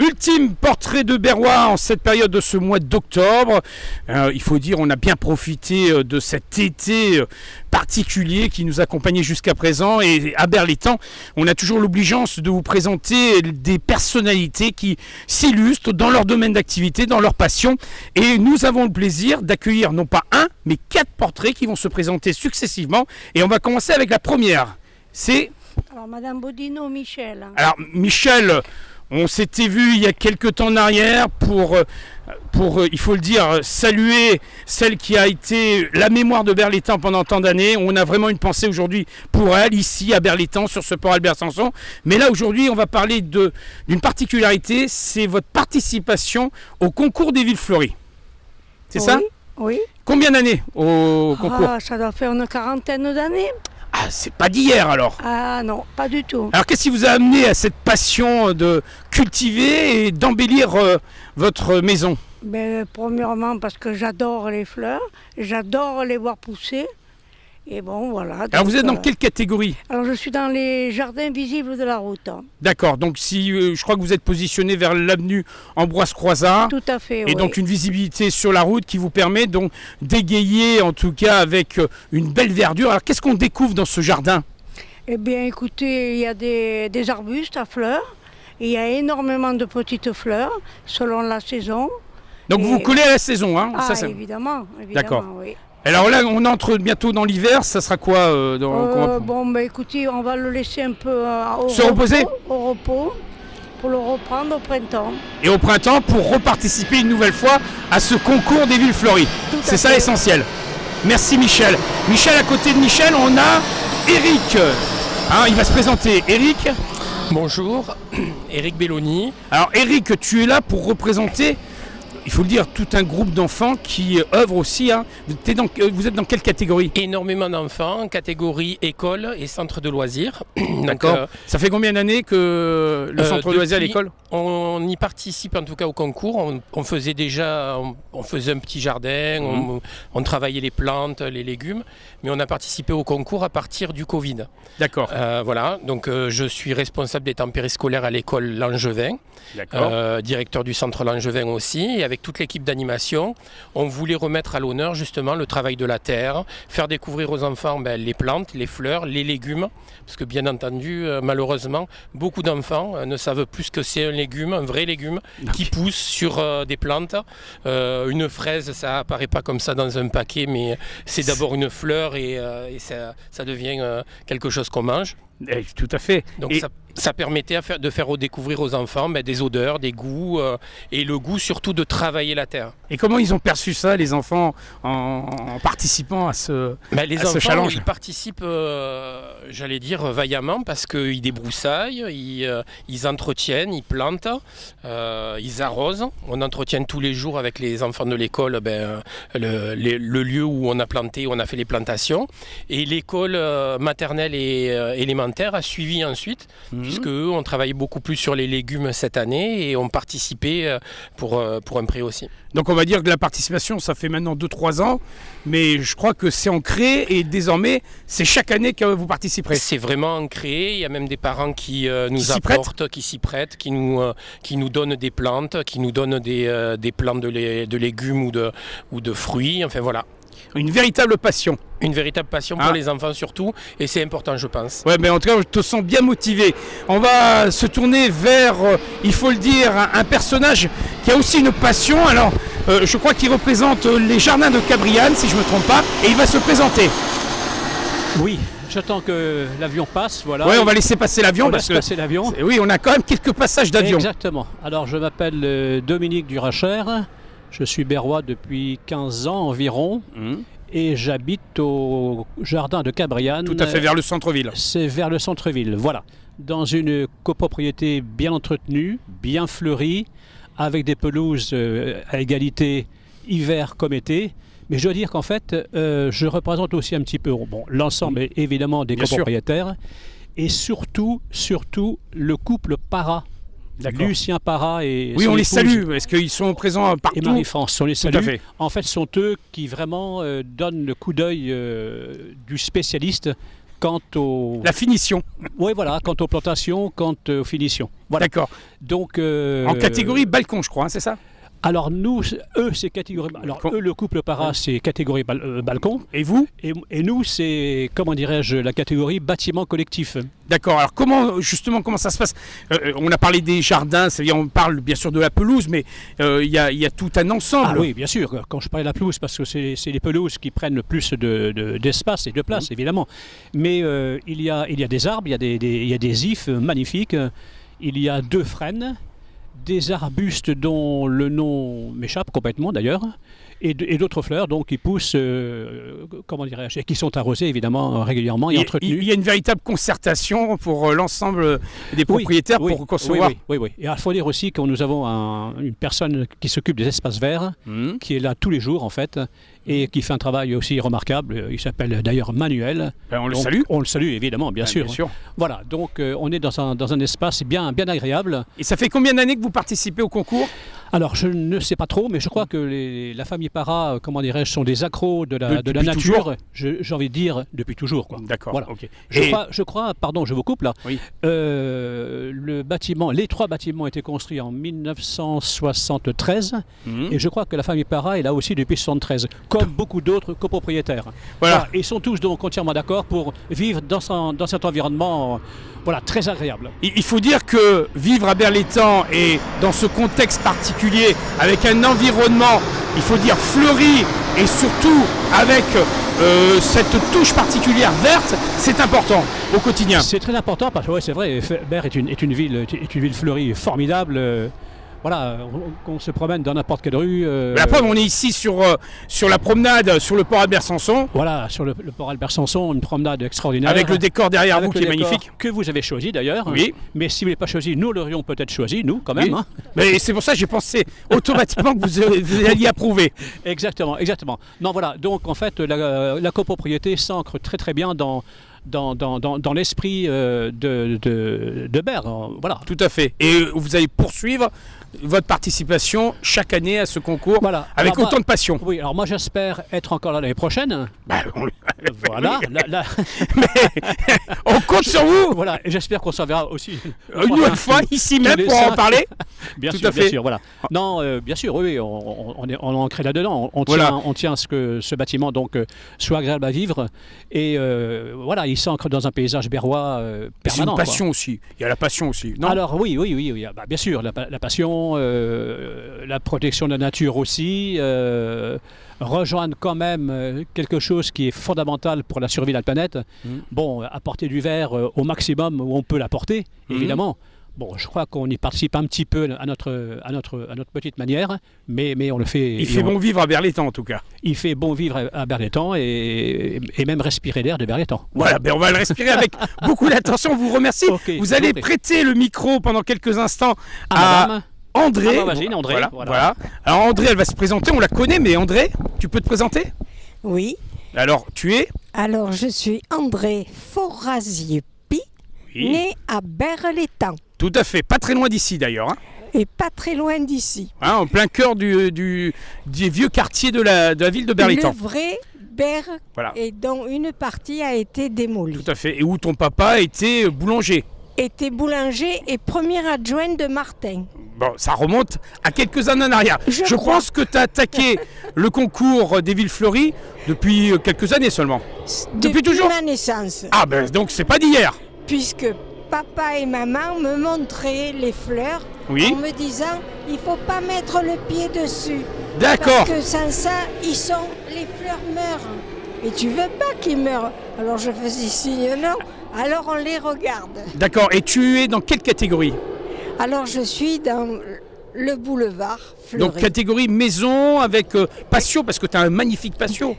Ultime portrait de Berrois en cette période de ce mois d'octobre. Il faut dire, on a bien profité de cet été particulier qui nous accompagnait jusqu'à présent. Et à Berlétan, on a toujours l'obligeance de vous présenter des personnalités qui s'illustrent dans leur domaine d'activité, dans leur passion. Et nous avons le plaisir d'accueillir non pas un, mais 4 portraits qui vont se présenter successivement. Et on va commencer avec la première. C'est... Alors, Madame Bodino, Michel. Alors, Michel... On s'était vu il y a quelques temps en arrière pour, il faut le dire, saluer celle qui a été la mémoire de Berlétan pendant tant d'années. On a vraiment une pensée aujourd'hui pour elle, ici à Berlétan, sur ce port Albert Sanson. Mais là, aujourd'hui, on va parler d'une particularité, c'est votre participation au concours des villes fleuries. C'est ça? Oui. Combien d'années au concours? Ça doit faire une quarantaine d'années. Ah, c'est pas d'hier alors? Ah non, pas du tout. Alors qu'est-ce qui vous a amené à cette passion de cultiver et d'embellir votre maison? Premièrement parce que j'adore les fleurs, j'adore les voir pousser. Et bon, voilà. Alors vous êtes dans quelle catégorie? Alors je suis dans les jardins visibles de la route. D'accord, donc si je crois que vous êtes positionné vers l'avenue Ambroise-Croizat. Tout à fait, et donc une visibilité sur la route qui vous permet donc d'égayer en tout cas avec une belle verdure. Alors qu'est-ce qu'on découvre dans ce jardin? Eh bien écoutez, il y a des arbustes à fleurs, il y a énormément de petites fleurs selon la saison. Donc vous collez à la saison, hein? Ah, ça, évidemment, d'accord. Oui. Alors là, on entre bientôt dans l'hiver, ça sera quoi Bon, écoutez, on va le laisser un peu au repos, pour le reprendre au printemps. Et au printemps, pour reparticiper une nouvelle fois à ce concours des villes fleuries. C'est ça l'essentiel. Merci Michel. Michel, à côté de Michel, on a Eric. Hein, il va se présenter. Eric. Bonjour, Eric Belloni. Alors Eric, tu es là pour représenter... Il faut le dire, tout un groupe d'enfants qui œuvrent aussi. Hein. Vous êtes dans quelle catégorie? Énormément d'enfants, catégorie école et centre de loisirs. D'accord. Ça fait combien d'années que le centre de loisirs à l'école? On y participe en tout cas au concours. On faisait déjà, on faisait un petit jardin, on travaillait les plantes, les légumes, mais on a participé au concours à partir du Covid. D'accord. Voilà, donc je suis responsable des temps périscolaires à l'école Langevin, directeur du centre Langevin aussi, et avec toute l'équipe d'animation, on voulait remettre à l'honneur justement le travail de la terre, faire découvrir aux enfants les plantes, les fleurs, les légumes, parce que bien entendu, malheureusement, beaucoup d'enfants ne savent plus ce que c'est un légume, un vrai légume, qui pousse sur des plantes. Une fraise, ça apparaît pas comme ça dans un paquet, mais c'est d'abord une fleur et ça devient quelque chose qu'on mange. Tout à fait. Donc ça permettait de faire redécouvrir aux enfants des odeurs, des goûts et le goût surtout de travailler la terre. Et comment ils ont perçu ça, les enfants, en participant à ce challenge? Ils participent, j'allais dire, vaillamment parce qu'ils débroussaillent, ils entretiennent, ils plantent, ils arrosent. On entretient tous les jours avec les enfants de l'école le lieu où on a planté, où on a fait les plantations. Et l'école maternelle et élémentaire a suivi ensuite, puisque eux ont travaillé beaucoup plus sur les légumes cette année et ont participé pour un prix aussi. Donc on va dire que la participation, ça fait maintenant 2-3 ans, mais je crois que c'est ancré et désormais, c'est chaque année que vous participerez. C'est vraiment ancré, il y a même des parents qui nous apportent, qui s'y prêtent, qui nous donnent des plantes, qui nous donnent des plantes de légumes ou de fruits, enfin voilà. Une véritable passion. Une véritable passion pour les enfants surtout, et c'est important je pense. Ouais, mais en tout cas je te sens bien motivé. On va se tourner vers, il faut le dire, un personnage qui a aussi une passion. Alors je crois qu'il représente les jardins de Cabriane, si je ne me trompe pas, et il va se présenter. Oui, j'attends que l'avion passe, voilà. Oui, on va laisser passer l'avion parce que passer l'avion. Oui, on a quand même quelques passages d'avion. Exactement. Alors je m'appelle Dominique Duracher. Je suis berrois depuis 15 ans environ et j'habite au jardin de Cabriane. Tout à fait, vers le centre-ville. C'est vers le centre-ville, voilà. Dans une copropriété bien entretenue, bien fleurie, avec des pelouses à égalité hiver comme été. Mais je dois dire qu'en fait, je représente aussi un petit peu l'ensemble évidemment des copropriétaires et surtout le couple Para. Lucien Para et oui, on les salue, est-ce qu'ils sont présents partout? Et Marie-France, on les salue. Tout à fait. En fait, ce sont eux qui vraiment donnent le coup d'œil du spécialiste quant aux... La finition. Oui, voilà, quant aux plantations, quant aux finitions. Voilà. D'accord. Donc, en catégorie balcon, je crois, hein, c'est ça? Alors nous, eux, c'est catégorie... Alors eux, le couple para, c'est catégorie balcon. Et vous? Et nous, c'est, comment dirais-je, la catégorie bâtiment collectif. D'accord. Alors comment ça se passe? On a parlé des jardins, c'est-à-dire on parle bien sûr de la pelouse, mais il y a tout un ensemble. Ah oui, bien sûr. Quand je parlais de la pelouse, parce que c'est les pelouses qui prennent le plus d'espace et de place, évidemment. Mais il y a des arbres, il y a des ifs magnifiques, il y a 2 frênes, des arbustes dont le nom m'échappe complètement d'ailleurs, et d'autres fleurs donc, qui poussent, comment dirais-je, et qui sont arrosées évidemment régulièrement et entretenues. Il y a une véritable concertation pour l'ensemble des propriétaires pour concevoir. Oui. Et il faut dire aussi que nous avons une personne qui s'occupe des espaces verts, qui est là tous les jours en fait, et qui fait un travail aussi remarquable. Il s'appelle d'ailleurs Manuel. On le salue. On le salue évidemment, bien sûr. Voilà, donc on est dans un espace bien agréable. Et ça fait combien d'années que vous participez au concours? Alors, je ne sais pas trop, mais je crois que la famille Para, comment dirais-je, sont des accros de la nature. J'ai envie de dire depuis toujours. D'accord. Voilà. Okay. Je crois, pardon, je vous coupe là. Oui. Les 3 bâtiments ont été construits en 1973, et je crois que la famille Para est là aussi depuis 1973, comme beaucoup d'autres copropriétaires. Voilà. Ils sont tous donc entièrement d'accord pour vivre dans cet environnement. Voilà, très agréable. Il faut dire que vivre à Berlétan et dans ce contexte particulier, avec un environnement, il faut dire fleuri, et surtout avec cette touche particulière verte, c'est important au quotidien. C'est très important parce que c'est vrai, Berre est une ville fleurie formidable. Voilà, on se promène dans n'importe quelle rue. La preuve, on est ici sur la promenade, sur le port Albert-Sanson. Voilà, sur le port Albert-Sanson, une promenade extraordinaire. Avec le décor derrière vous qui est magnifique. Que vous avez choisi d'ailleurs. Oui. Mais si vous ne l'avez pas choisi, nous l'aurions peut-être choisi, nous quand même. Oui. Hein. Mais c'est pour ça que j'ai pensé automatiquement que vous alliez approuver. Exactement. Non, voilà, donc en fait, la copropriété s'ancre très très bien dans l'esprit de Berre. Voilà. Tout à fait. Et vous allez poursuivre votre participation chaque année à ce concours avec autant de passion. Oui, alors moi j'espère être encore là l'année prochaine. Voilà. Mais on compte sur vous. Voilà, et j'espère qu'on s'en verra aussi une nouvelle fois ici même pour en parler. Bien sûr, voilà. Non, bien sûr, oui, on est ancré là-dedans. On tient à ce que ce bâtiment donc soit agréable à vivre et voilà, il s'ancre dans un paysage berrois permanent. C'est une passion aussi. Il y a la passion aussi. Non ? Alors oui, bien sûr, la passion. La protection de la nature aussi, rejoindre quand même quelque chose qui est fondamental pour la survie de la planète. Bon, apporter du verre au maximum où on peut l'apporter, évidemment. Bon, je crois qu'on y participe un petit peu à notre petite manière, mais on le fait... Il fait bon vivre à Berlétan en tout cas. Il fait bon vivre à Berlétan et même respirer l'air de Berlétan. Voilà, on va le respirer avec beaucoup d'attention. On vous remercie. Okay, vous allez prêter le micro pendant quelques instants à André. André. Voilà. Alors André, elle va se présenter, on la connaît, mais André, tu peux te présenter? Oui. Alors, tu es? Alors, je suis André Forazier-Pi, né à Berlétan. Tout à fait, pas très loin d'ici d'ailleurs. Hein. Et pas très loin d'ici. Hein, en plein cœur des vieux quartiers de la ville de Berlétan. Le vrai Berre, et dont une partie a été démolie. Tout à fait, et où ton papa était boulanger. Était boulanger et premier adjoint de Martin. Bon, ça remonte à quelques années en arrière. Je pense que tu as attaqué le concours des villes fleuries depuis quelques années seulement. Depuis toujours ma naissance. Ah ben donc c'est pas d'hier. Puisque papa et maman me montraient les fleurs en me disant il faut pas mettre le pied dessus. D'accord. Parce que sans ça, les fleurs meurent. Et tu veux pas qu'ils meurent. Alors je faisais signe non. Alors on les regarde. D'accord. Et tu es dans quelle catégorie? Alors je suis dans le boulevard fleuri. Donc catégorie maison avec patio, parce que tu as un magnifique patio.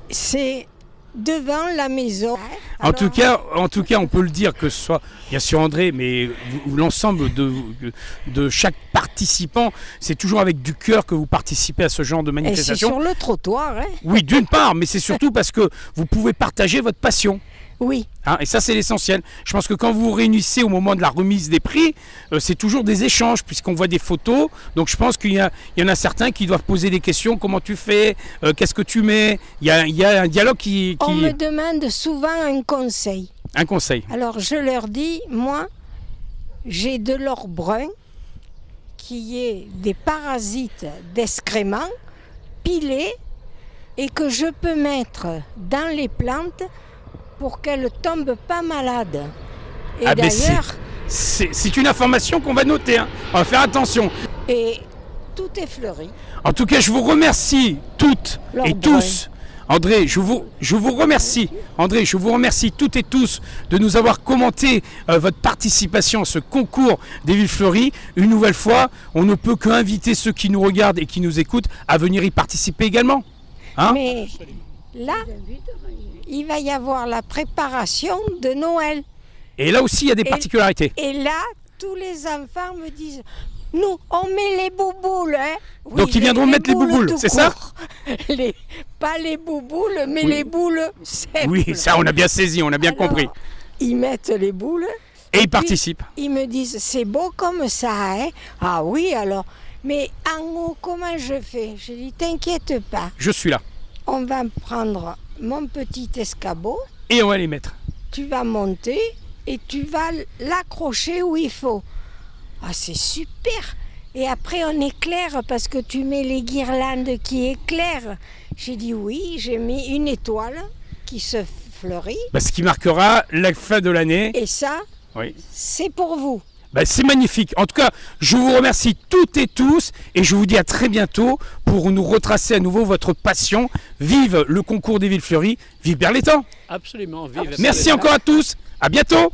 C'est devant la maison. En tout cas, on peut le dire, que ce soit bien sûr André, mais l'ensemble de chaque participant, c'est toujours avec du cœur que vous participez à ce genre de manifestation. Et c'est sur le trottoir. Hein. Oui, d'une part, mais c'est surtout parce que vous pouvez partager votre passion. Oui. Hein, et ça, c'est l'essentiel. Je pense que quand vous vous réunissez au moment de la remise des prix, c'est toujours des échanges, puisqu'on voit des photos. Donc, je pense qu'il y en a certains qui doivent poser des questions. Comment tu fais? Qu'est-ce que tu mets? Il y a un dialogue qui... On me demande souvent un conseil. Un conseil. Alors, je leur dis, moi, j'ai de l'or brun, qui est des parasites d'excréments, pilés, et que je peux mettre dans les plantes pour qu'elles ne tombent pas malades. Et ah d'ailleurs... C'est une information qu'on va noter, hein. On va faire attention. Et tout est fleuri. En tout cas, je vous remercie toutes et tous. André, je vous remercie. André, je vous remercie toutes et tous de nous avoir commenté votre participation à ce concours des villes fleuries. Une nouvelle fois, on ne peut qu'inviter ceux qui nous regardent et qui nous écoutent à venir y participer également. Hein? Mais là, il va y avoir la préparation de Noël. Et là aussi, il y a des particularités. Et là, tous les enfants me disent, nous, on met les bouboules. Hein. Oui, donc ils viendront mettre les bouboules, c'est ça? Pas les bouboules, mais les boules simples. Oui, ça on a bien saisi, on a bien compris. Ils mettent les boules. Et ils participent. Ils me disent, c'est beau comme ça, hein? Ah oui, alors. Mais en haut, comment je fais? Je dis, t'inquiète pas. Je suis là. On va prendre mon petit escabeau. Et on va les mettre. Tu vas monter et tu vas l'accrocher où il faut. Ah, c'est super. Et après, on éclaire parce que tu mets les guirlandes qui éclairent. J'ai dit oui, j'ai mis une étoile qui se fleurit. Bah, ce qui marquera la fin de l'année. Et ça, oui, c'est pour vous. Bah, c'est magnifique. En tout cas, je vous remercie toutes et tous et je vous dis à très bientôt pour nous retracer à nouveau votre passion. Vive le concours des villes fleuries, vive Berlétan. Absolument, vive. Merci encore à tous. À bientôt.